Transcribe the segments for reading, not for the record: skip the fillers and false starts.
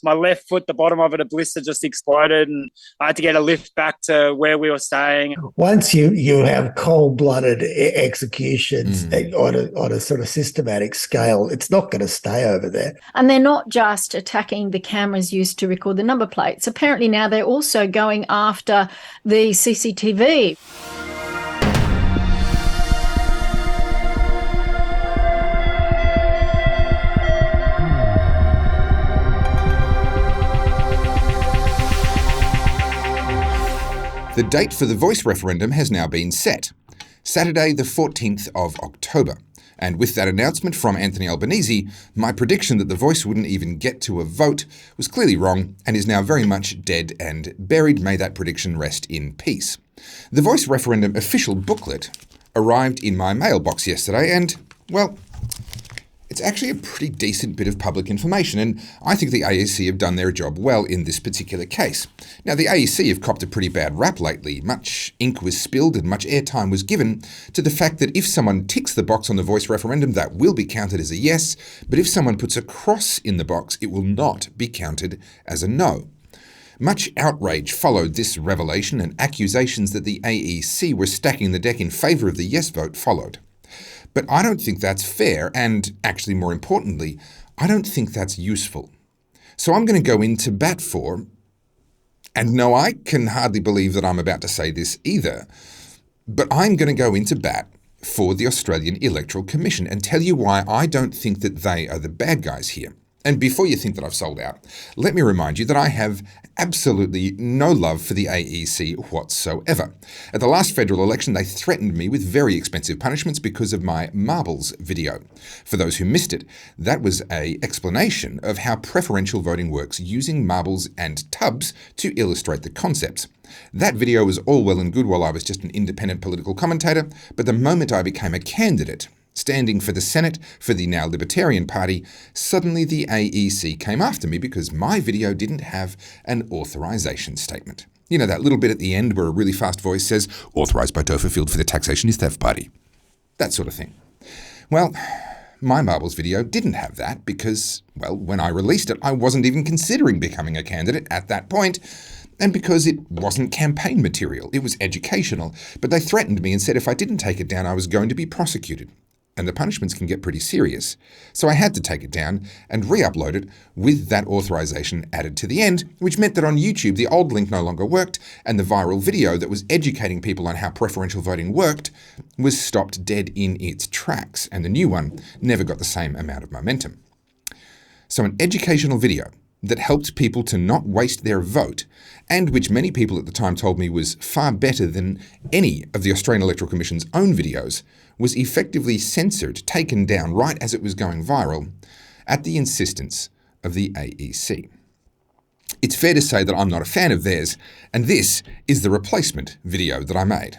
My left foot, the bottom of it, a blister just exploded, and I had to get a lift back to where we were staying. Once you have cold-blooded executions on a sort of systematic scale, it's not going to stay over there. And they're not just attacking the cameras used to record the number plates. Apparently now they're also going after the CCTV. The date for the voice referendum has now been set, Saturday the 14th of October. And with that announcement from Anthony Albanese, my prediction that the voice wouldn't even get to a vote was clearly wrong and is now very much dead and buried. May that prediction rest in peace. The voice referendum official booklet arrived in my mailbox yesterday and, well, it's actually a pretty decent bit of public information, and I think the AEC have done their job well in this particular case. Now, the AEC have copped a pretty bad rap lately. Much ink was spilled and much airtime was given to the fact that if someone ticks the box on the voice referendum, that will be counted as a yes, but if someone puts a cross in the box, it will not be counted as a no. Much outrage followed this revelation, and accusations that the AEC were stacking the deck in favour of the yes vote followed. But I don't think that's fair, and actually more importantly, I don't think that's useful. So I'm going to go into bat for, and no, I can hardly believe that I'm about to say this either, but I'm going to go into bat for the Australian Electoral Commission and tell you why I don't think that they are the bad guys here. And before you think that I've sold out, let me remind you that I have absolutely no love for the AEC whatsoever. At the last federal election, they threatened me with very expensive punishments because of my marbles video. For those who missed it, that was an explanation of how preferential voting works using marbles and tubs to illustrate the concepts. That video was all well and good while I was just an independent political commentator, but the moment I became a candidate, standing for the Senate for the now Libertarian Party, suddenly the AEC came after me because my video didn't have an authorisation statement. You know, that little bit at the end where a really fast voice says, authorised by Topher Field for the Taxationist Theft Party. That sort of thing. Well, my marbles video didn't have that because, well, when I released it, I wasn't even considering becoming a candidate at that point, and because it wasn't campaign material, it was educational. But they threatened me and said if I didn't take it down, I was going to be prosecuted. And the punishments can get pretty serious. So I had to take it down and re-upload it with that authorization added to the end, which meant that on YouTube the old link no longer worked, and the viral video that was educating people on how preferential voting worked was stopped dead in its tracks, and the new one never got the same amount of momentum. So an educational video that helped people to not waste their vote, and which many people at the time told me was far better than any of the Australian Electoral Commission's own videos, was effectively censored, taken down right as it was going viral, at the insistence of the AEC. It's fair to say that I'm not a fan of theirs, and this is the replacement video that I made.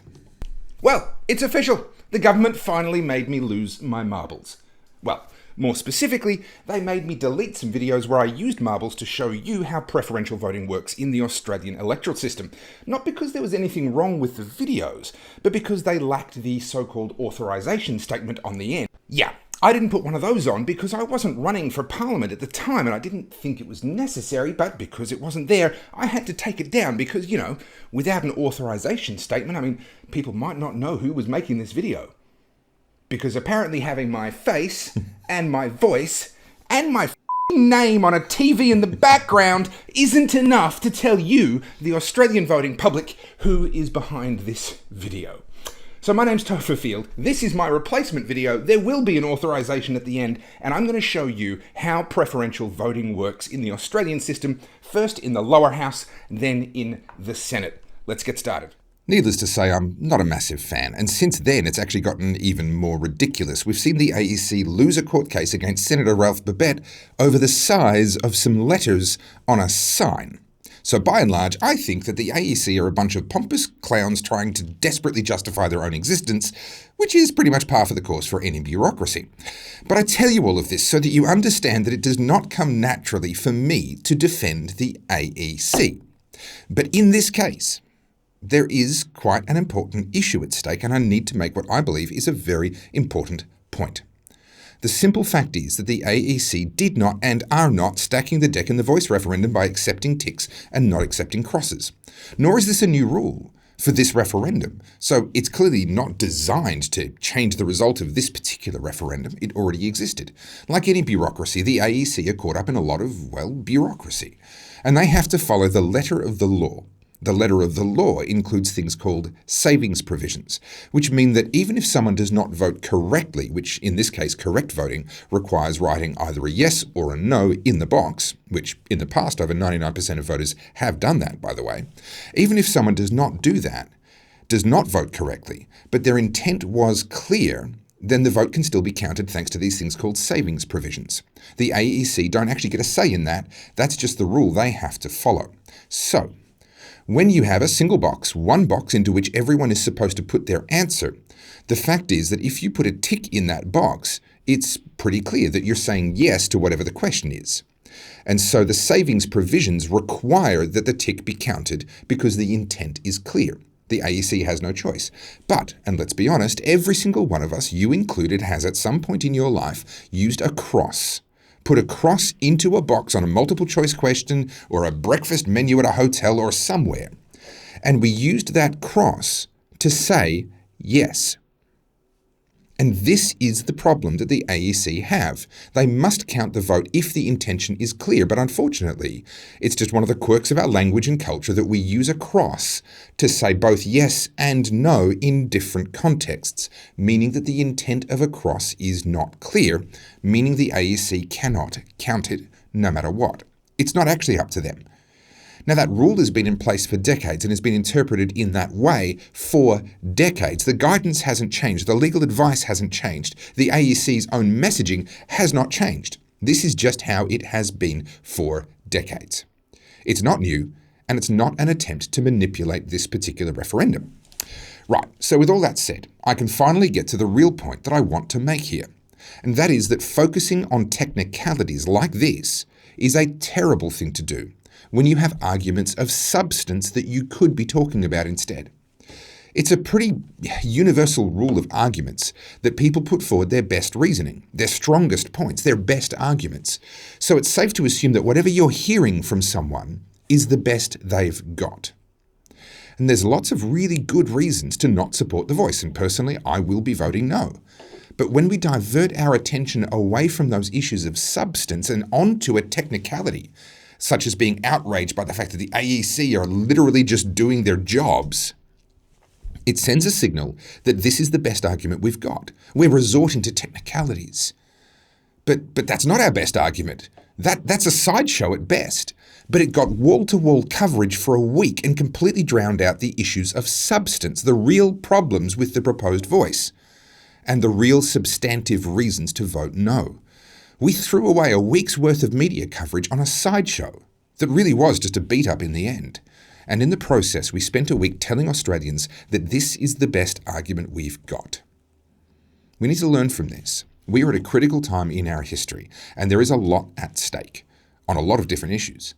Well, it's official. The government finally made me lose my marbles. Well, more specifically, they made me delete some videos where I used marbles to show you how preferential voting works in the Australian electoral system. Not because there was anything wrong with the videos, but because they lacked the so-called authorisation statement on the end. Yeah, I didn't put one of those on because I wasn't running for Parliament at the time and I didn't think it was necessary, but because it wasn't there, I had to take it down because, you know, without an authorisation statement, I mean, people might not know who was making this video. Because apparently having my face and my voice and my name on a TV in the background isn't enough to tell you, the Australian voting public, who is behind this video. So my name's Topher Field. This is my replacement video. There will be an authorisation at the end, and I'm going to show you how preferential voting works in the Australian system, first in the lower house, then in the Senate. Let's get started. Needless to say, I'm not a massive fan, and since then it's actually gotten even more ridiculous. We've seen the AEC lose a court case against Senator Ralph Babet over the size of some letters on a sign. So by and large, I think that the AEC are a bunch of pompous clowns trying to desperately justify their own existence, which is pretty much par for the course for any bureaucracy. But I tell you all of this so that you understand that it does not come naturally for me to defend the AEC. But in this case, there is quite an important issue at stake, and I need to make what I believe is a very important point. The simple fact is that the AEC did not and are not stacking the deck in the voice referendum by accepting ticks and not accepting crosses. Nor is this a new rule for this referendum. So it's clearly not designed to change the result of this particular referendum. It already existed. Like any bureaucracy, the AEC are caught up in a lot of, well, bureaucracy. And they have to follow the letter of the law. The letter of the law includes things called savings provisions, which mean that even if someone does not vote correctly, which in this case correct voting requires writing either a yes or a no in the box, which in the past over 99% of voters have done that, by the way, even if someone does not do that, does not vote correctly, but their intent was clear, then the vote can still be counted thanks to these things called savings provisions. The AEC don't actually get a say in that. That's just the rule they have to follow. So, when you have a single box, one box into which everyone is supposed to put their answer, the fact is that if you put a tick in that box, it's pretty clear that you're saying yes to whatever the question is. And so the savings provisions require that the tick be counted because the intent is clear. The AEC has no choice. But, and let's be honest, every single one of us, you included, has at some point in your life used a cross. Put a cross into a box on a multiple choice question or a breakfast menu at a hotel or somewhere. And we used that cross to say yes. And this is the problem that the AEC have. They must count the vote if the intention is clear, but unfortunately, it's just one of the quirks of our language and culture that we use a cross to say both yes and no in different contexts, meaning that the intent of a cross is not clear, meaning the AEC cannot count it no matter what. It's not actually up to them. Now, that rule has been in place for decades and has been interpreted in that way for decades. The guidance hasn't changed. The legal advice hasn't changed. The AEC's own messaging has not changed. This is just how it has been for decades. It's not new, and it's not an attempt to manipulate this particular referendum. Right, so with all that said, I can finally get to the real point that I want to make here, and that is that focusing on technicalities like this is a terrible thing to do when you have arguments of substance that you could be talking about instead. It's a pretty universal rule of arguments that people put forward their best reasoning, their strongest points, their best arguments. So it's safe to assume that whatever you're hearing from someone is the best they've got. And there's lots of really good reasons to not support the voice, and personally, I will be voting no. But when we divert our attention away from those issues of substance and onto a technicality, such as being outraged by the fact that the AEC are literally just doing their jobs, it sends a signal that this is the best argument we've got. We're resorting to technicalities. But that's not our best argument. That's a sideshow at best. But it got wall-to-wall coverage for a week and completely drowned out the issues of substance, the real problems with the proposed voice, and the real substantive reasons to vote no. We threw away a week's worth of media coverage on a sideshow that really was just a beat-up in the end. And in the process, we spent a week telling Australians that this is the best argument we've got. We need to learn from this. We are at a critical time in our history, and there is a lot at stake on a lot of different issues.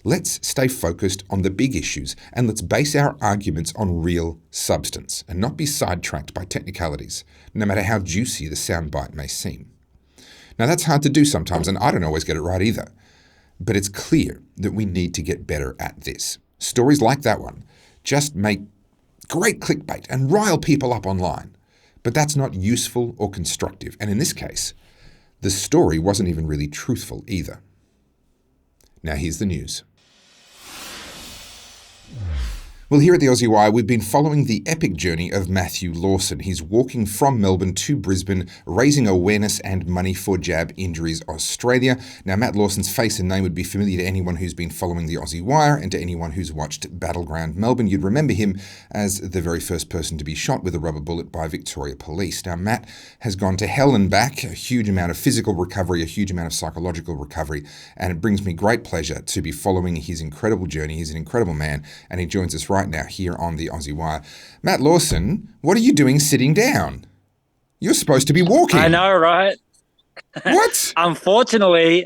Let's stay focused on the big issues, and let's base our arguments on real substance and not be sidetracked by technicalities, no matter how juicy the soundbite may seem. Now, that's hard to do sometimes, and I don't always get it right either. But it's clear that we need to get better at this. Stories like that one just make great clickbait and rile people up online. But that's not useful or constructive. And in this case, the story wasn't even really truthful either. Now, here's the news. Well, here at the Aussie Wire, we've been following the epic journey of Matthew Lawson. He's walking from Melbourne to Brisbane, raising awareness and money for Jab Injuries Australia. Now, Matt Lawson's face and name would be familiar to anyone who's been following the Aussie Wire, and to anyone who's watched Battleground Melbourne, you'd remember him as the very first person to be shot with a rubber bullet by Victoria Police. Now, Matt has gone to hell and back, a huge amount of physical recovery, a huge amount of psychological recovery, and it brings me great pleasure to be following his incredible journey. He's an incredible man, and he joins us right now here on the Aussie Wire. Matt Lawson, what are you doing sitting down? You're supposed to be walking. I know, right? What? Unfortunately,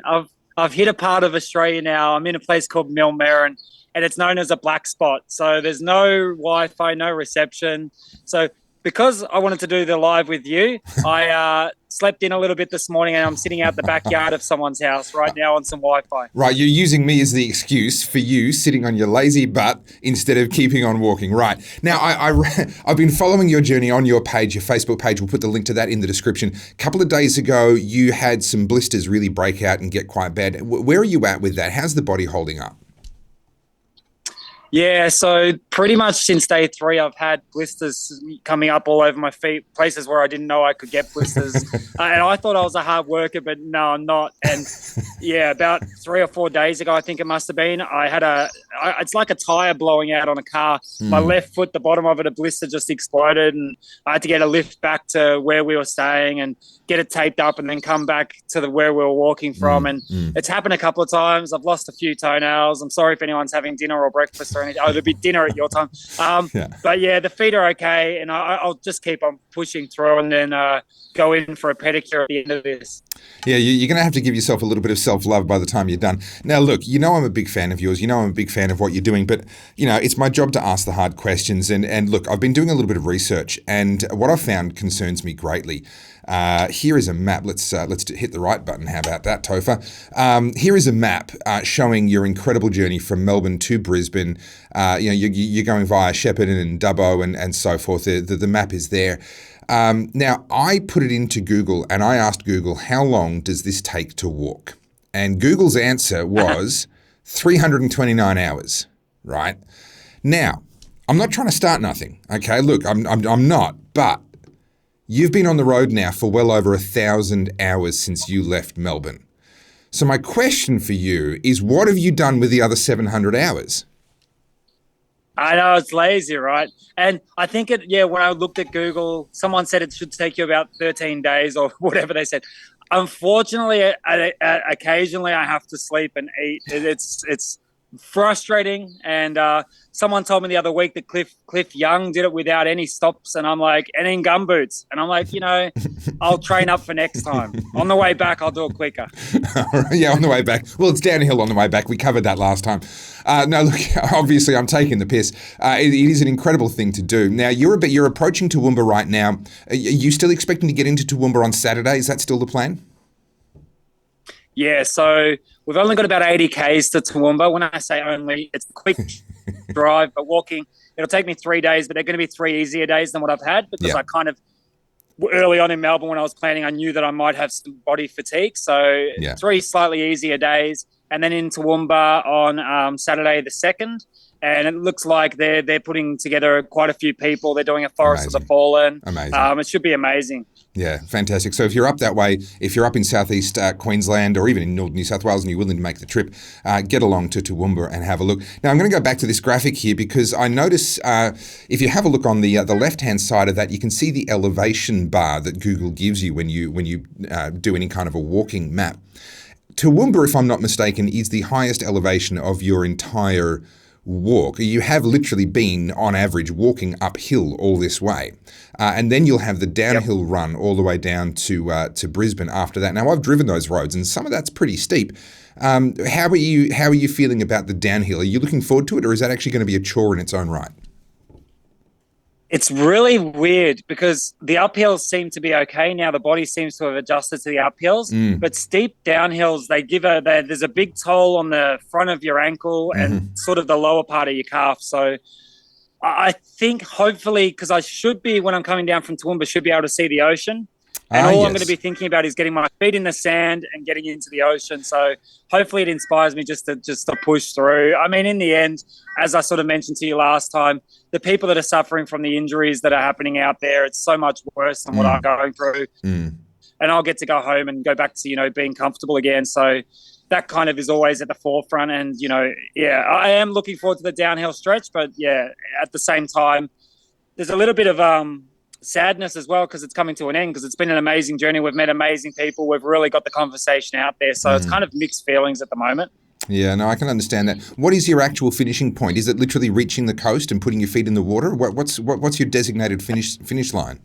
I've hit a part of Australia now. I'm in a place called Millmerran, and it's known as a black spot. So there's no Wi-Fi, no reception. So because I wanted to do the live with you, I slept in a little bit this morning, and I'm sitting out the backyard of someone's house right now on some Wi-Fi. Right, you're using me as the excuse for you sitting on your lazy butt instead of keeping on walking. Right. Now, I've been following your journey on your page, your Facebook page. We'll put the link to that in the description. A couple of days ago, you had some blisters really break out and get quite bad. Where are you at with that? How's the body holding up? Yeah, so pretty much since day 3, I've had blisters coming up all over my feet, places where I didn't know I could get blisters. And I thought I was a hard worker, but no, I'm not. And yeah, about 3 or 4 days ago, I think it must have been, I had it's like a tire blowing out on a car. My left foot, the bottom of it, a blister just exploded, and I had to get a lift back to where we were staying and get it taped up and then come back to where we were walking from. And it's happened a couple of times. I've lost a few toenails. I'm sorry if anyone's having dinner or breakfast or anything. Oh, it'll be dinner at your time. But yeah, the feet are okay, and I'll just keep on pushing through and then go in for a pedicure at the end of this. Yeah, you're going to have to give yourself a little bit of self-love by the time you're done. Now, look, you know I'm a big fan of yours. You know I'm a big fan of what you're doing, but, you know, it's my job to ask the hard questions. And look, I've been doing a little bit of research, and what I've found concerns me greatly. Here is a map. Let's hit the right button. How about that, Topher? Here is a map showing your incredible journey from Melbourne to Brisbane. You're going via Shepparton and Dubbo and so forth. The map is there. Now, I put it into Google and I asked Google, how long does this take to walk? And Google's answer was 329 hours, right? Now, I'm not trying to start nothing, okay? Look, I'm not, but you've been on the road now for well over 1,000 hours since you left Melbourne. So my question for you is, what have you done with the other 700 hours? I know, it's lazy, right? And I think when I looked at Google, someone said it should take you about 13 days or whatever they said. Unfortunately, occasionally I have to sleep and eat. It's frustrating. And someone told me the other week that Cliff Young did it without any stops, and I'm like, and in gumboots. And I'm like, I'll train up for next time. On the way back, I'll do it quicker. Yeah, on the way back. Well, it's downhill on the way back. We covered that last time. No, look, obviously I'm taking the piss. It is an incredible thing to do. Now, you're approaching Toowoomba right now. Are you still expecting to get into Toowoomba on Saturday? Is that still the plan? Yeah, so we've only got about 80 Ks to Toowoomba. When I say only, it's a quick drive, but walking, it'll take me 3 days, but they're going to be 3 easier days than what I've had because I kind of, early on in Melbourne when I was planning, I knew that I might have some body fatigue. So 3 slightly easier days, and then in Toowoomba on Saturday the 2nd. And it looks like they're putting together quite a few people. They're doing a Forest of the Fallen. Amazing. It should be amazing. Yeah, fantastic. So if you're up that way, if you're up in southeast Queensland or even in Northern New South Wales and you're willing to make the trip, get along to Toowoomba and have a look. Now, I'm going to go back to this graphic here because I notice if you have a look on the left-hand side of that, you can see the elevation bar that Google gives you when you do any kind of a walking map. Toowoomba, if I'm not mistaken, is the highest elevation of your entire walk. You have literally been, on average, walking uphill all this way. And then you'll have the downhill run all the way down to Brisbane after that. Now, I've driven those roads, and some of that's pretty steep. How are you feeling about the downhill? Are you looking forward to it, or is that actually going to be a chore in its own right? It's really weird because the uphills seem to be okay now. The body seems to have adjusted to the uphills, but steep downhills, there's a big toll on the front of your ankle and sort of the lower part of your calf. So I think hopefully, because I should be, when I'm coming down from Toowoomba, should be able to see the ocean. And all I'm going to be thinking about is getting my feet in the sand and getting into the ocean. So hopefully it inspires me just to push through. I mean, in the end, as I sort of mentioned to you last time, the people that are suffering from the injuries that are happening out there, it's so much worse than what I'm going through. And I'll get to go home and go back to, being comfortable again. So that kind of is always at the forefront. And, I am looking forward to the downhill stretch. But, at the same time, there's a little bit of sadness as well because it's coming to an end, because it's been an amazing journey. We've met amazing people. We've really got the conversation out there. So it's kind of mixed feelings at the moment. Yeah, no, I can understand that. What is your actual finishing point? Is it literally reaching the coast and putting your feet in the water? What's your designated finish line?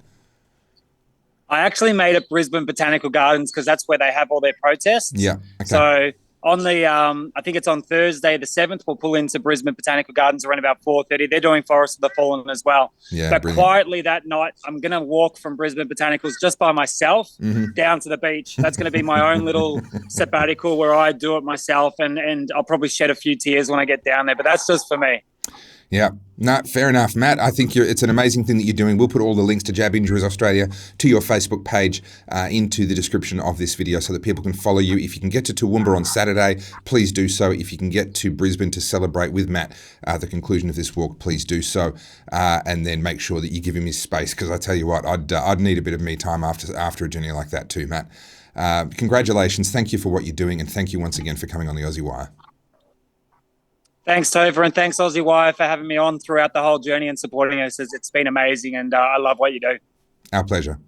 I actually made it Brisbane Botanical Gardens because that's where they have all their protests. Yeah. Okay. So on the, I think it's on Thursday the 7th, we'll pull into Brisbane Botanical Gardens around about 4:30. They're doing Forest of the Fallen as well. Yeah, but brilliant. Quietly that night, I'm going to walk from Brisbane Botanicals just by myself down to the beach. That's going to be my own little sabbatical where I do it myself, and I'll probably shed a few tears when I get down there, but that's just for me. Yeah, no, fair enough, Matt. I think it's an amazing thing that you're doing. We'll put all the links to Jab Injuries Australia to your Facebook page into the description of this video so that people can follow you. If you can get to Toowoomba on Saturday, please do so. If you can get to Brisbane to celebrate with Matt the conclusion of this walk, please do so. And then make sure that you give him his space, because I tell you what, I'd need a bit of me time after a journey like that too, Matt. Congratulations. Thank you for what you're doing, and thank you once again for coming on the Aussie Wire. Thanks, Tova, and thanks, Aussie Wire, for having me on throughout the whole journey and supporting us. It's been amazing, and I love what you do. Our pleasure.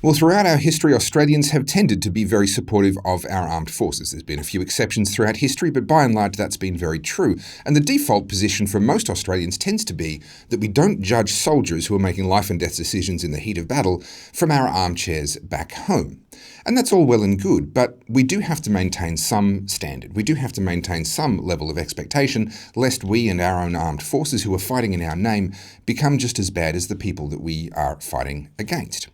Well, throughout our history, Australians have tended to be very supportive of our armed forces. There's been a few exceptions throughout history, but by and large that's been very true. And the default position for most Australians tends to be that we don't judge soldiers who are making life and death decisions in the heat of battle from our armchairs back home. And that's all well and good, but we do have to maintain some standard. We do have to maintain some level of expectation, lest we and our own armed forces who are fighting in our name become just as bad as the people that we are fighting against.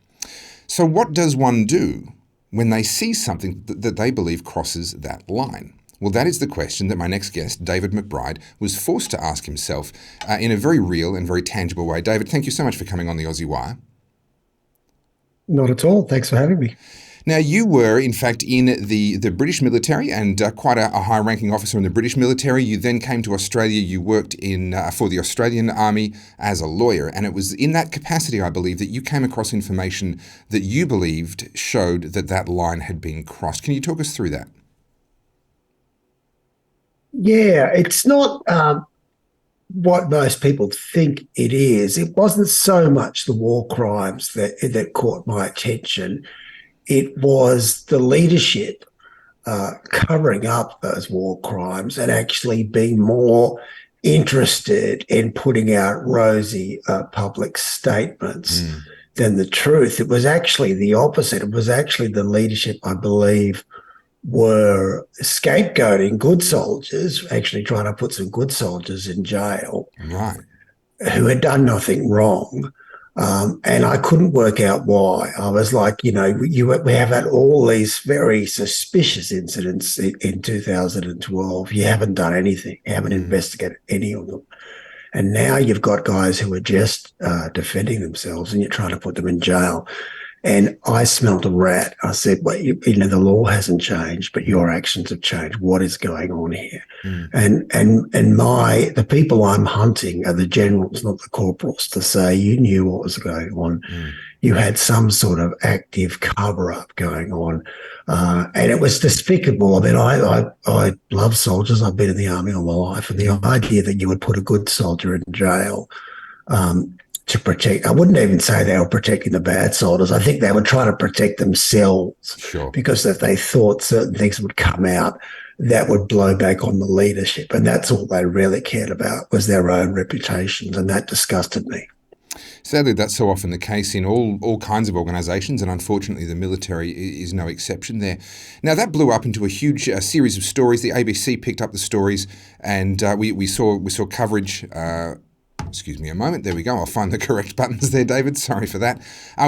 So what does one do when they see something that they believe crosses that line? Well, that is the question that my next guest, David McBride, was forced to ask himself in a very real and very tangible way. David, thank you so much for coming on the Aussie Wire. Not at all. Thanks for having me. Now, you were, in fact, in the British military and quite a high-ranking officer in the British military. You then came to Australia. You worked for the Australian Army as a lawyer. And it was in that capacity, I believe, that you came across information that you believed showed that line had been crossed. Can you talk us through that? Yeah, it's not what most people think it is. It wasn't so much the war crimes that caught my attention. It was the leadership covering up those war crimes and actually being more interested in putting out rosy public statements than the truth. It was actually the opposite. It was actually the leadership, I believe, were scapegoating good soldiers, actually trying to put some good soldiers in jail, right, who had done nothing wrong. And I couldn't work out why. I was like, we have had all these very suspicious incidents in 2012. You haven't done anything. You haven't investigated any of them. And now you've got guys who are just defending themselves and you're trying to put them in jail. And I smelled a rat. I said, well, the law hasn't changed, but your actions have changed. What is going on here? And the people I'm hunting are the generals, not the corporals, to say you knew what was going on. You had some sort of active cover-up going on. And it was despicable. I mean, I love soldiers. I've been in the army all my life. And the idea that you would put a good soldier in jail to protect, I wouldn't even say they were protecting the bad soldiers. I think they were trying to protect themselves. Sure. Because if they thought certain things would come out, that would blow back on the leadership. And that's all they really cared about, was their own reputations. And that disgusted me. Sadly, that's so often the case in all kinds of organisations, and unfortunately the military is no exception there. Now, that blew up into a huge series of stories. The ABC picked up the stories, and we saw coverage. Excuse me a moment. There we go. I'll find the correct buttons there, David. Sorry for that.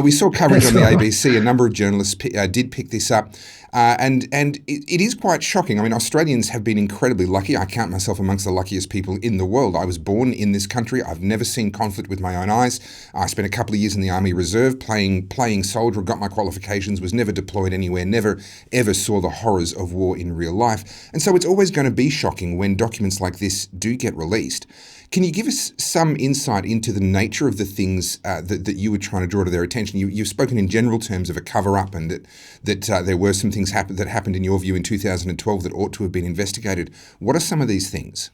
We saw coverage on the ABC. A number of journalists did pick this up. And it is quite shocking. I mean, Australians have been incredibly lucky. I count myself amongst the luckiest people in the world. I was born in this country. I've never seen conflict with my own eyes. I spent a couple of years in the Army Reserve playing soldier, got my qualifications, was never deployed anywhere, never ever saw the horrors of war in real life. And so it's always going to be shocking when documents like this do get released. Can you give us some insight into the nature of the things that you were trying to draw to their attention? You've spoken in general terms of a cover-up and that there were some things that happened in your view in 2012 that ought to have been investigated. What are some of these things?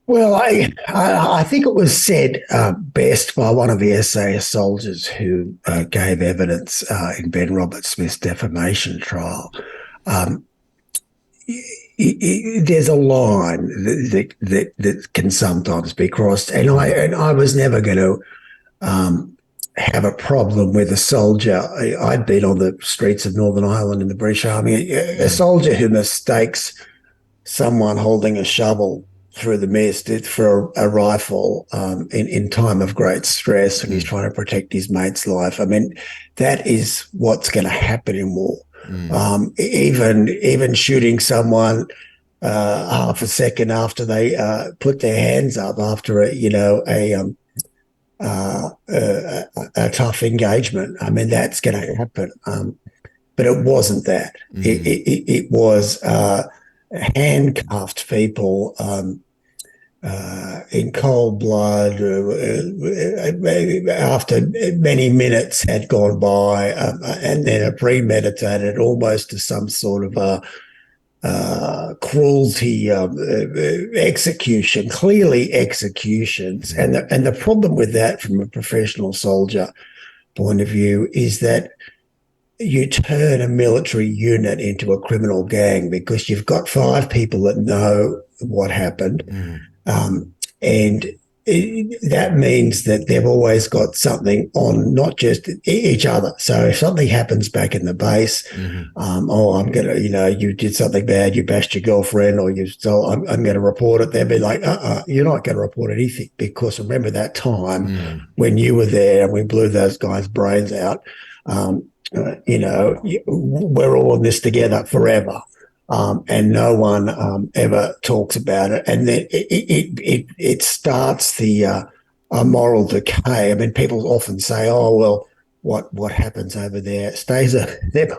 Well, I think it was said best by one of the SAS soldiers who gave evidence in Ben Roberts-Smith's defamation trial. There's a line that can sometimes be crossed, and I was never going to have a problem with a soldier. I'd been on the streets of Northern Ireland in the British Army. A soldier who mistakes someone holding a shovel through the mist for a rifle in time of great stress, and he's trying to protect his mate's life. I mean, that is what's going to happen in war. Even shooting someone half a second after they put their hands up after a tough engagement. I mean, that's going to happen. But it wasn't that. It was handcuffed people in cold blood after many minutes had gone by, and then a premeditated, almost to some sort of cruelty execution, clearly executions. And the problem with that from a professional soldier point of view is that you turn a military unit into a criminal gang because you've got 5 people that know what happened. And that means that they've always got something on, not just each other. So if something happens back in the base, I'm going to, you did something bad, you bashed your girlfriend, or I'm going to report it. They'll be like, you're not going to report anything, because remember that time when you were there and we blew those guys' brains out. We're all in this together forever. And no one ever talks about it. And then it starts the moral decay. I mean, people often say, oh, well, what happens over there stays over there.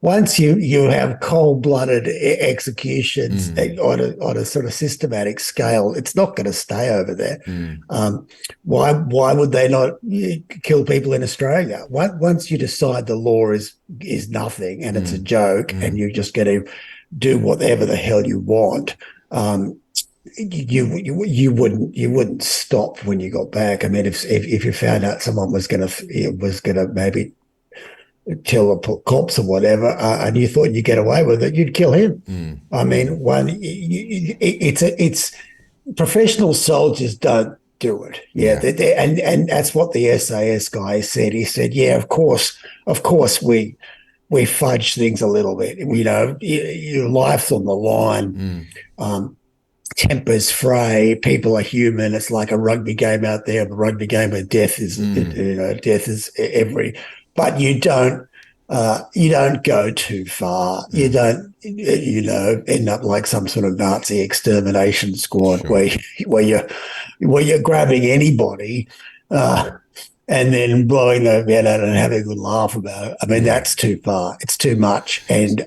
Once you have cold-blooded executions on a sort of systematic scale, it's not going to stay over there. Why would they not kill people in Australia? Once you decide the law is nothing and it's a joke and you're just going to do whatever the hell you want, you wouldn't stop when you got back. I mean, if you found out someone was going to maybe kill a corpse or whatever, and you thought you'd get away with it, you'd kill him. I mean, it's professional soldiers don't do it. And that's what the SAS guy said. He said, yeah, of course we fudge things a little bit. Your life's on the line. Tempers fray. People are human. It's like a rugby game out there. The rugby game where death is every. But you don't go too far. You don't end up like some sort of Nazi extermination squad where you're grabbing anybody and then blowing their head out and having a good laugh about it. I mean, that's too far. It's too much. And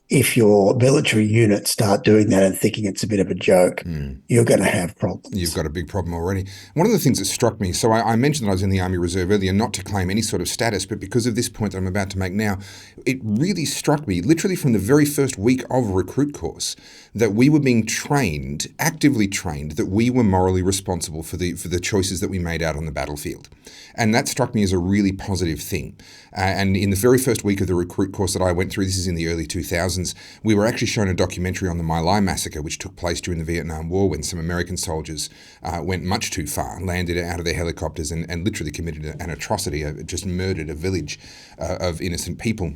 if your military units start doing that and thinking it's a bit of a joke, you're going to have problems. You've got a big problem already. One of the things that struck me, so I mentioned that I was in the Army Reserve earlier, not to claim any sort of status, but because of this point that I'm about to make now, it really struck me, literally from the very first week of a recruit course, that we were being trained, actively trained, that we were morally responsible for the choices that we made out on the battlefield. And that struck me as a really positive thing. And in the very first week of the recruit course that I went through, this is in the early 2000s, we were actually shown a documentary on the My Lai massacre, which took place during the Vietnam War when some American soldiers went much too far, landed out of their helicopters and literally committed an atrocity, just murdered a village of innocent people.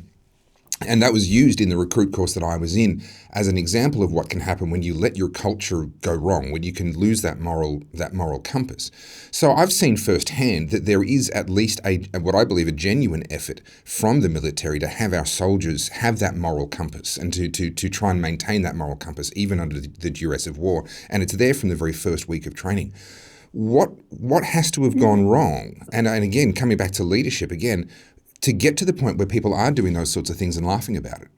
And that was used in the recruit course that I was in as an example of what can happen when you let your culture go wrong, when you can lose that moral compass. So I've seen firsthand that there is at least what I believe a genuine effort from the military to have our soldiers have that moral compass and to try and maintain that moral compass even under the duress of war. And it's there from the very first week of training. What has to have gone wrong? And again, coming back to leadership again, to get to the point where people are doing those sorts of things and laughing about it?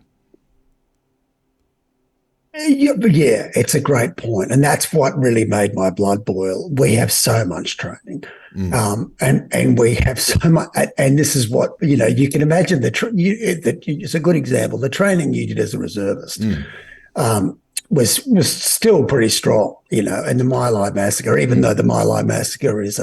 Yeah, it's a great point. And that's what really made my blood boil. We have so much training and we have so much. And this is what, you can imagine it's a good example. The training you did as a reservist was still pretty strong, and the My Lai massacre, even though the My Lai massacre is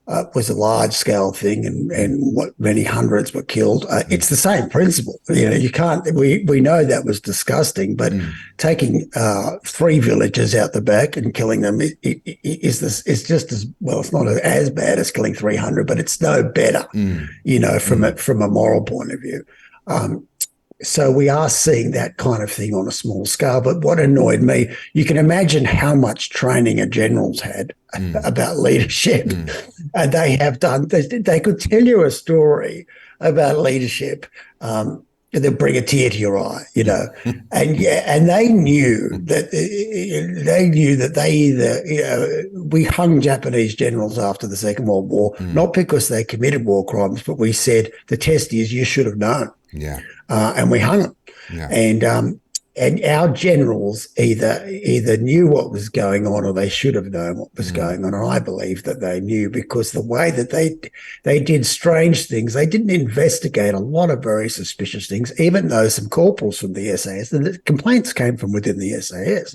was a large-scale thing, and what many hundreds were killed. It's the same principle. You can't. We know that was disgusting, but taking 3 villages out the back and killing them is just as well. It's not as bad as killing 300, but it's no better. From a moral point of view. So we are seeing that kind of thing on a small scale. But what annoyed me, you can imagine how much training a general's had about leadership. And they have done, they could tell you a story about leadership that bring a tear to your eye, and they knew that we hung Japanese generals after the Second World War, not because they committed war crimes, but we said the test is you should have known. Yeah. And we hung them. Yeah. And our generals either knew what was going on or they should have known what was going on. And I believe that they knew, because the way that they did strange things, they didn't investigate a lot of very suspicious things, even though some corporals from the SAS, the complaints came from within the SAS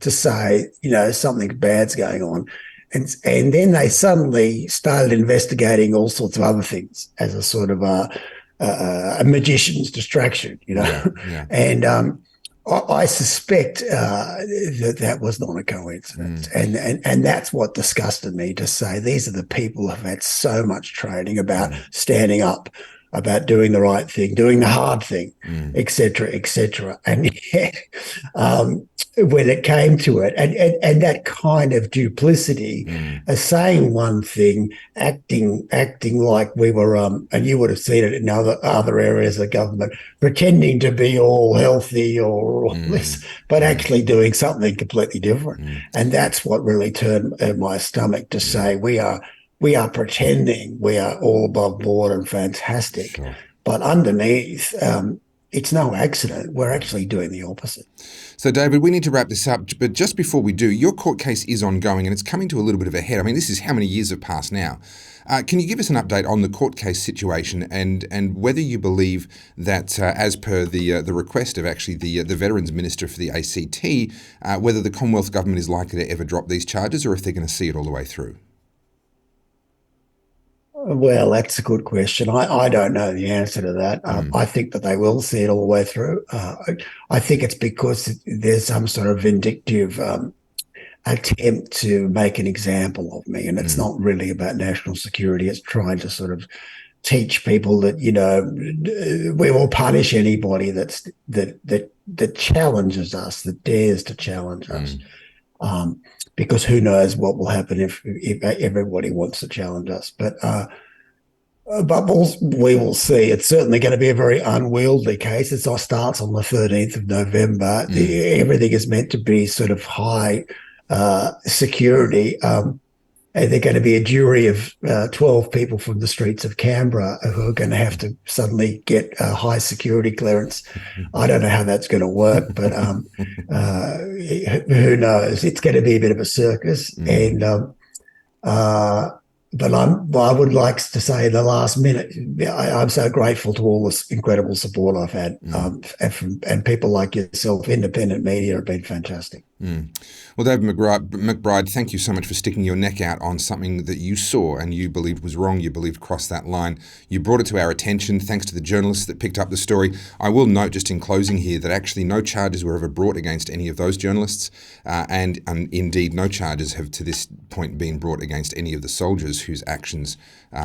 to say, something bad's going on. And then they suddenly started investigating all sorts of other things as a sort of a magician's distraction, And I suspect that was not a coincidence, and that's what disgusted me, to say these are the people who have had so much training about standing up, about doing the right thing, doing the hard thing, et cetera, and yet when it came to it, and that kind of duplicity, saying one thing, acting like we were, and you would have seen it in other areas of government, pretending to be all healthy or all this, but actually doing something completely different. And that's what really turned my stomach, to say we are pretending we are all above board and fantastic, but underneath, it's no accident. We're actually doing the opposite. So, David, we need to wrap this up, but just before we do, your court case is ongoing and it's coming to a little bit of a head. I mean, this is how many years have passed now. Can you give us an update on the court case situation and whether you believe that, as per the request of actually the Veterans Minister for the ACT, whether the Commonwealth Government is likely to ever drop these charges, or if they're going to see it all the way through? Well, that's a good question. I don't know the answer to that. I think that they will see it all the way through. I think it's because there's some sort of vindictive attempt to make an example of me, and it's not really about national security. It's trying to sort of teach people that, we will punish anybody that challenges us, that dares to challenge us. Because who knows what will happen if everybody wants to challenge us. But we will see. It's certainly going to be a very unwieldy case. It starts on the 13th of November. Everything is meant to be sort of high security. And they're going to be a jury of 12 people from the streets of Canberra who are going to have to suddenly get a high security clearance. I don't know how that's going to work, but who knows? It's going to be a bit of a circus. And but I would like to say in the last minute, I'm so grateful to all this incredible support I've had, and people like yourself, independent media, have been fantastic. Well, David McBride, thank you so much for sticking your neck out on something that you saw and you believed was wrong, you believed crossed that line. You brought it to our attention thanks to the journalists that picked up the story. I will note just in closing here that actually no charges were ever brought against any of those journalists, and indeed no charges have to this point been brought against any of the soldiers whose actions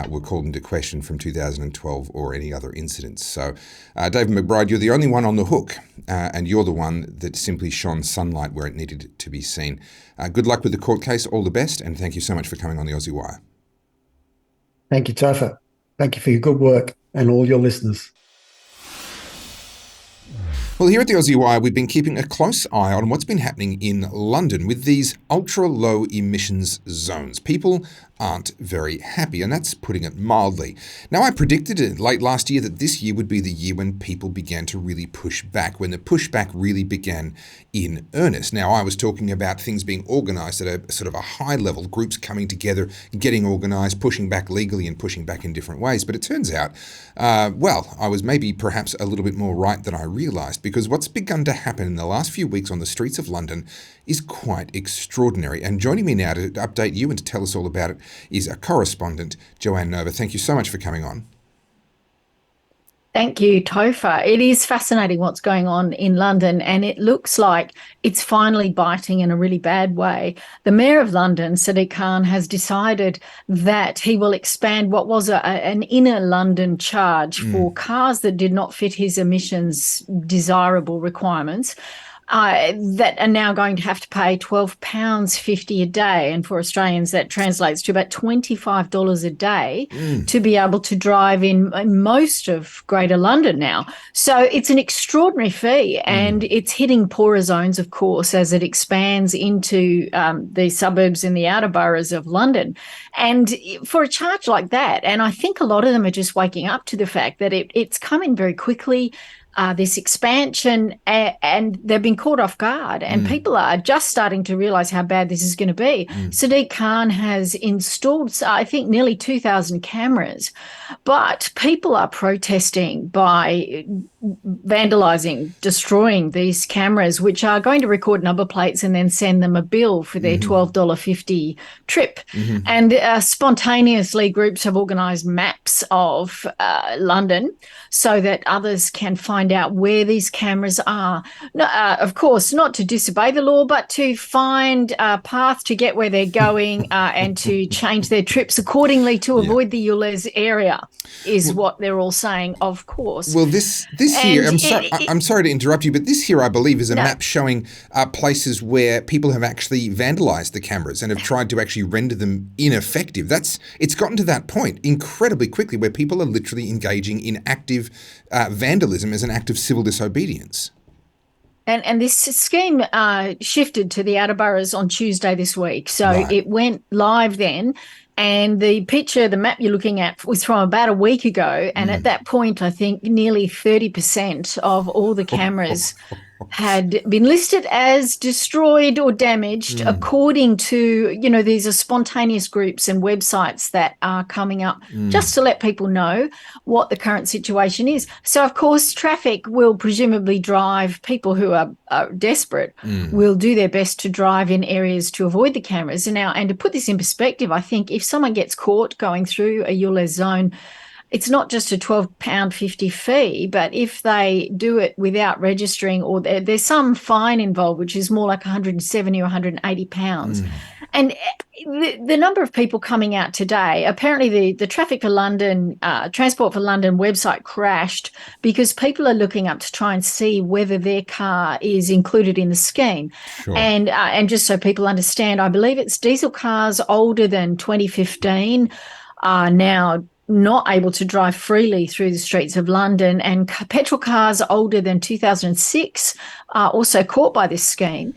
were called into question from 2012 or any other incidents. So, David McBride, you're the only one on the hook, and you're the one that simply shone sunlight where it needed to be seen. Good luck with the court case, all the best, and thank you so much for coming on the Aussie Wire. Thank you, Topher. Thank you for your good work and all your listeners. Well, here at the Aussie Wire, we've been keeping a close eye on what's been happening in London with these ultra-low emissions zones. People aren't very happy, and that's putting it mildly. Now, I predicted it late last year that this year would be the year when people began to really push back, when the pushback really began in earnest. Now, I was talking about things being organised at a sort of a high level, groups coming together, getting organised, pushing back legally and pushing back in different ways. But it turns out, I was maybe perhaps a little bit more right than I realised, because what's begun to happen in the last few weeks on the streets of London is quite extraordinary. And joining me now to update you and to tell us all about it is a correspondent, Joanne Nova. Thank you so much for coming on. Thank you, Topher. It is fascinating what's going on in London, and it looks like it's finally biting in a really bad way. The Mayor of London, Sadiq Khan, has decided that he will expand what was an inner London charge for cars that did not fit his emissions desirable requirements. That are now going to have to pay £12.50 a day. And for Australians, that translates to about $25 a day to be able to drive in most of Greater London now. So it's an extraordinary fee, and it's hitting poorer zones, of course, as it expands into the suburbs and the outer boroughs of London. And for a charge like that, and I think a lot of them are just waking up to the fact that it's coming very quickly. This expansion, and they've been caught off guard, and people are just starting to realise how bad this is going to be. Sadiq Khan has installed, I think, nearly 2,000 cameras, but people are protesting by vandalising, destroying these cameras, which are going to record number plates and then send them a bill for their $12.50 trip. And spontaneously, groups have organised maps of London so that others can find out where these cameras are. Of course, not to disobey the law, but to find a path to get where they're going and to change their trips accordingly to avoid the ULEZ area is what they're all saying, of course. Well, this here, I'm sorry to interrupt you, but this here, I believe, is a map showing places where people have actually vandalised the cameras and have tried to actually render them ineffective. It's gotten to that point incredibly quickly where people are literally engaging in active vandalism as an act of civil disobedience. And this scheme shifted to the outer boroughs on Tuesday this week. So it went live then. And the map you're looking at was from about a week ago. And at that point, I think nearly 30% of all the cameras had been listed as destroyed or damaged according to, these are spontaneous groups and websites that are coming up just to let people know what the current situation is. So, of course, traffic will presumably drive people who are desperate will do their best to drive in areas to avoid the cameras. And to put this in perspective, I think if someone gets caught going through a ULEZ zone, it's not just a £12.50 fee, but if they do it without registering, or there's some fine involved, which is more like £170 or £180. And the number of people coming out today, apparently the Traffic for London, Transport for London website crashed because people are looking up to try and see whether their car is included in the scheme. Sure. And just so people understand, I believe it's diesel cars older than 2015 are now not able to drive freely through the streets of London, and petrol cars older than 2006 are also caught by this scheme.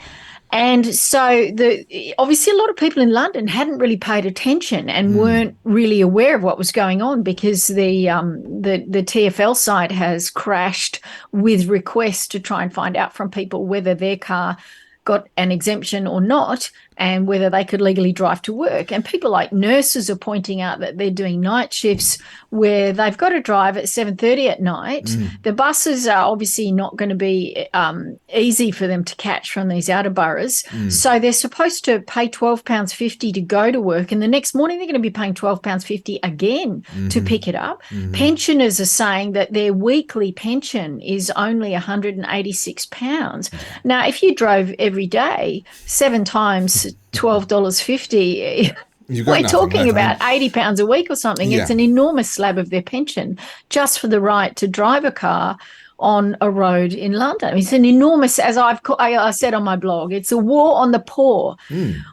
And so obviously a lot of people in London hadn't really paid attention and weren't really aware of what was going on, because the TfL site has crashed with requests to try and find out from people whether their car got an exemption or not, and whether they could legally drive to work. And people like nurses are pointing out that they're doing night shifts where they've got to drive at 7:30 at night. The buses are obviously not going to be easy for them to catch from these outer boroughs. So they're supposed to pay £12.50 to go to work, and the next morning they're going to be paying £12.50 again to pick it up. Pensioners are saying that their weekly pension is only £186. Now, if you drove every day, 7 times $12.50, we're talking about £80 a week or something. It's an enormous slab of their pension just for the right to drive a car on a road in London. It's an enormous, as I said on my blog, it's a war on the poor,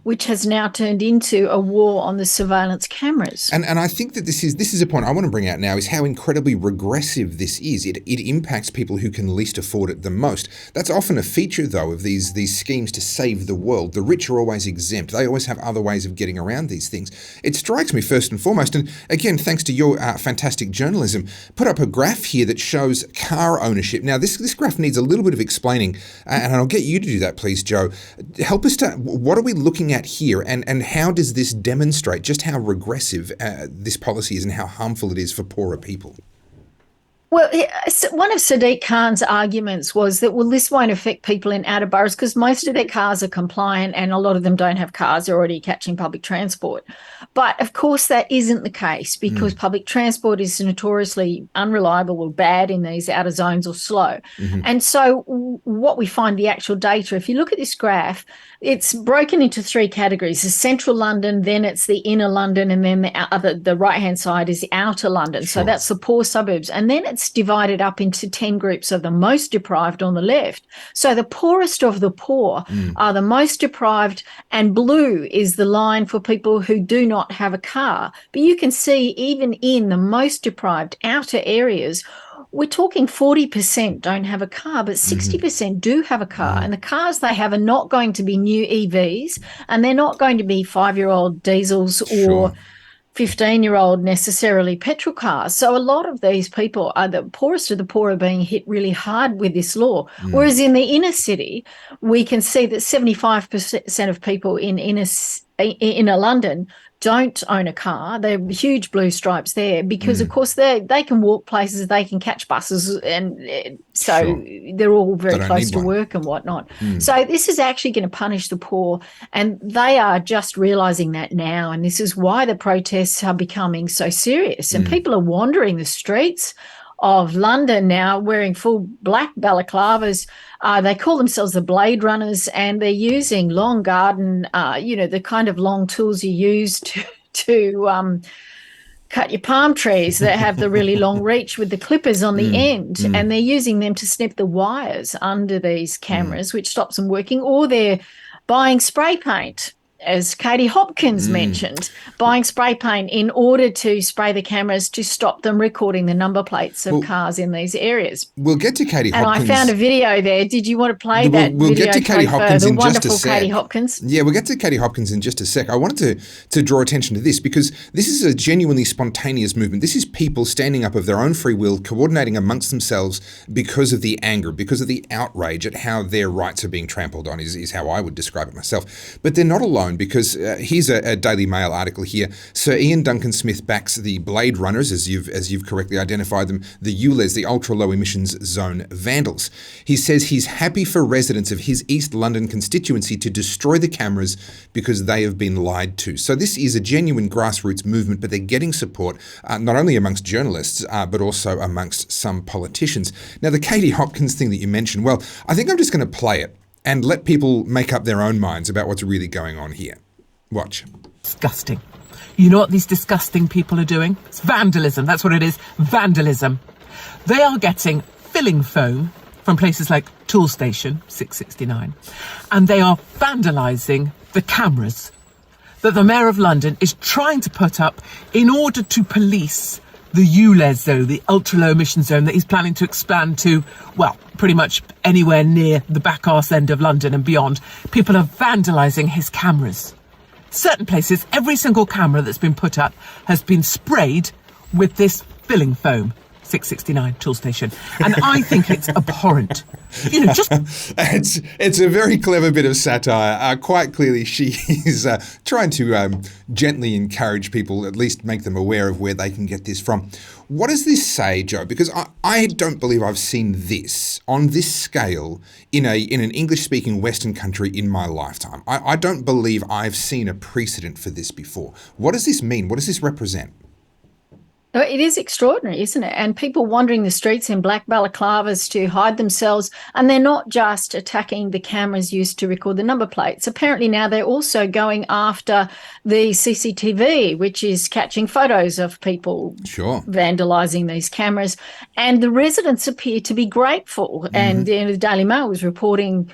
which has now turned into a war on the surveillance cameras. And I think that this is a point I want to bring out now, is how incredibly regressive this is. It impacts people who can least afford it the most. That's often a feature, though, of these schemes to save the world. The rich are always exempt. They always have other ways of getting around these things. It strikes me first and foremost, and again, thanks to your fantastic journalism, put up a graph here that shows car ownership. Now, this graph needs a little bit of explaining, and I'll get you to do that, please, Joe. Help us to, what are we looking at here, and how does this demonstrate just how regressive this policy is and how harmful it is for poorer people? Well, one of Sadiq Khan's arguments was that, well, this won't affect people in outer boroughs because most of their cars are compliant and a lot of them don't have cars. They're already catching public transport. But, of course, that isn't the case because public transport is notoriously unreliable or bad in these outer zones or slow. And so what we find, the actual data, if you look at this graph, it's broken into three categories. There's central London, then it's the inner London, and then the right-hand side is the outer London. Sure. So that's the poor suburbs. And then it's divided up into 10 groups of the most deprived on the left. So the poorest of the poor are the most deprived, and blue is the line for people who do not have a car. But you can see even in the most deprived outer areas, we're talking 40% don't have a car, but 60% do have a car. And the cars they have are not going to be new EVs, and they're not going to be 5-year-old diesels or 15-year-old necessarily petrol cars. So a lot of these people are the poorest of the poor are being hit really hard with this law. Whereas in the inner city, we can see that 75% of people in inner London don't own a car. There are huge blue stripes there because, of course, they can walk places, they can catch buses, and so they're all very close to work and whatnot. So this is actually going to punish the poor, and they are just realising that now, and this is why the protests are becoming so serious, and people are wandering the streets of London now wearing full black balaclavas. They call themselves the Blade Runners, and they're using long garden, the kind of long tools you use to cut your palm trees that have the really long reach with the clippers on the end. And they're using them to snip the wires under these cameras, which stops them working, or they're buying spray paint, as Katie Hopkins mentioned, buying spray paint in order to spray the cameras to stop them recording the number plates of cars in these areas. We'll get to Katie Hopkins. And I found a video there. Did you want to play that we'll video? Get to Katie Hopkins in just a sec. Katie Hopkins. Yeah, we'll get to Katie Hopkins in just a sec. I wanted to draw attention to this because this is a genuinely spontaneous movement. This is people standing up of their own free will, coordinating amongst themselves because of the anger, because of the outrage at how their rights are being trampled on is how I would describe it myself. But they're not alone because here's a Daily Mail article here. Sir Ian Duncan Smith backs the Blade Runners, as you've correctly identified them, the ULEZ, the Ultra Low Emissions Zone Vandals. He says he's happy for residents of his East London constituency to destroy the cameras because they have been lied to. So this is a genuine grassroots movement, but they're getting support not only amongst journalists, but also amongst some politicians. Now, the Katie Hopkins thing that you mentioned, well, I think I'm just going to play it and let people make up their own minds about what's really going on here. Watch. Disgusting. You know what these disgusting people are doing? It's vandalism. That's what it is. Vandalism. They are getting filling foam from places like Toolstation, 669, and they are vandalising the cameras that the Mayor of London is trying to put up in order to police the ULEZ zone, the ultra low emission zone that he's planning to expand to, well, pretty much anywhere near the back arse end of London and beyond. People are vandalising his cameras. Certain places, every single camera that's been put up has been sprayed with this filling foam. 669 Toolstation. And I think it's abhorrent. You know, just... It's a very clever bit of satire. Quite clearly, she is trying to gently encourage people, at least make them aware of where they can get this from. What does this say, Joe? Because I don't believe I've seen this on this scale in an English-speaking Western country in my lifetime. I don't believe I've seen a precedent for this before. What does this mean? What does this represent? It is extraordinary, isn't it? And people wandering the streets in black balaclavas to hide themselves. And they're not just attacking the cameras used to record the number plates. Apparently now they're also going after the CCTV, which is catching photos of people vandalising these cameras. And the residents appear to be grateful. Mm-hmm. And the Daily Mail was reporting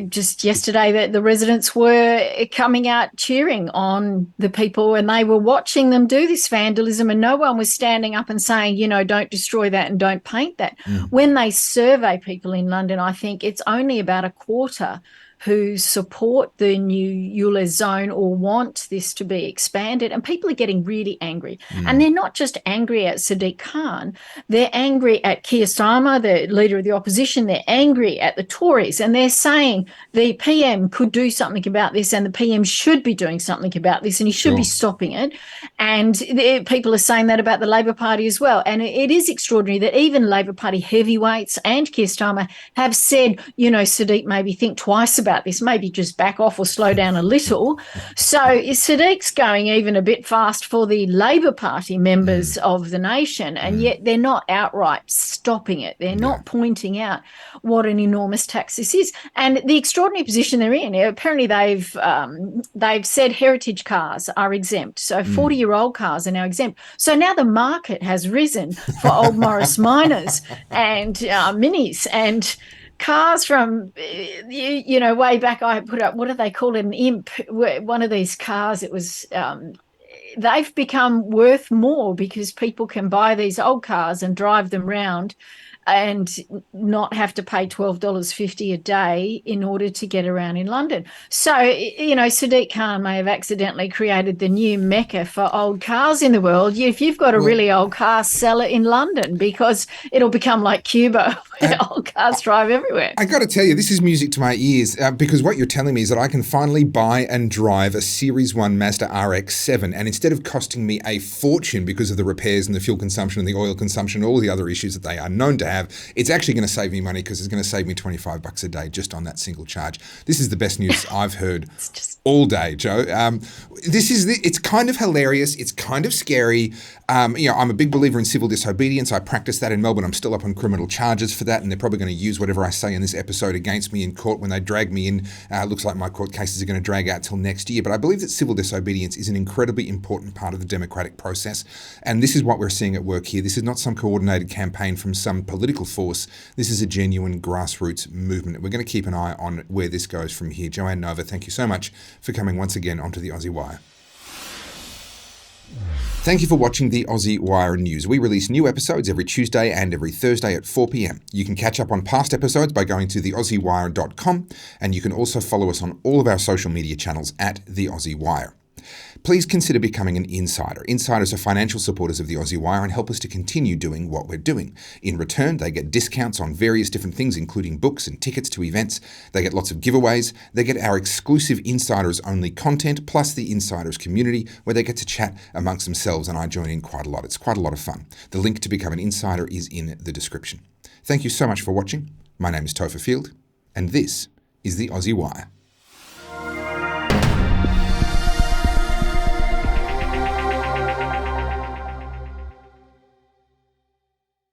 just yesterday that the residents were coming out cheering on the people and they were watching them do this vandalism, and no one was standing up and saying, you know, don't destroy that and don't paint that. When they survey people in London, I think it's only about a quarter who support the new ULEZ zone or want this to be expanded, and people are getting really angry. And they're not just angry at Sadiq Khan, they're angry at Keir Starmer, the leader of the opposition, they're angry at the Tories, and they're saying the PM could do something about this, and the PM should be doing something about this, and he should be stopping it. And people are saying that about the Labor Party as well. And it is extraordinary that even Labor Party heavyweights and Keir Starmer have said, you know, Sadiq, maybe think twice about this, maybe just back off or slow down a little. So Sadiq's going even a bit fast for the Labor Party members of the nation, and yet they're not outright stopping it. They're not pointing out what an enormous tax this is. And the extraordinary position they're in, apparently they've said heritage cars are exempt. So 40-year-old cars are now exempt. So now the market has risen for old Morris Minors and minis and cars from, you know, way back. I put up, what do they call it, an imp, one of these cars. It was, they've become worth more because people can buy these old cars and drive them round and not have to pay $12.50 a day in order to get around in London. So, you know, Sadiq Khan may have accidentally created the new mecca for old cars in the world. If you've got a really old car, sell it in London, because it'll become like Cuba, where old cars drive everywhere. I got to tell you, this is music to my ears, because what you're telling me is that I can finally buy and drive a Series 1 Mazda RX-7, and instead of costing me a fortune because of the repairs and the fuel consumption and the oil consumption, all the other issues that they are known to have, it's actually going to save me money, because it's going to save me $25 a day just on that single charge. This is the best news I've heard all day, Joe. It's kind of hilarious. It's kind of scary. You know, I'm a big believer in civil disobedience. I practice that in Melbourne. I'm still up on criminal charges for that, and they're probably going to use whatever I say in this episode against me in court when they drag me in. Looks like my court cases are going to drag out till next year. But I believe that civil disobedience is an incredibly important part of the democratic process, and this is what we're seeing at work here. This is not some coordinated campaign from some political force. This is a genuine grassroots movement. We're going to keep an eye on where this goes from here. Joanne Nova, thank you so much for coming once again onto the Aussie Wire. Thank you for watching the Aussie Wire News. We release new episodes every Tuesday and every Thursday at 4 p.m. You can catch up on past episodes by going to theaussiewire.com, and you can also follow us on all of our social media channels at The Aussie Wire. Please consider becoming an insider. Insiders are financial supporters of the Aussie Wire and help us to continue doing what we're doing. In return, they get discounts on various different things, including books and tickets to events. They get lots of giveaways. They get our exclusive insiders-only content, plus the insiders community, where they get to chat amongst themselves, and I join in quite a lot. It's quite a lot of fun. The link to become an insider is in the description. Thank you so much for watching. My name is Topher Field, and this is the Aussie Wire.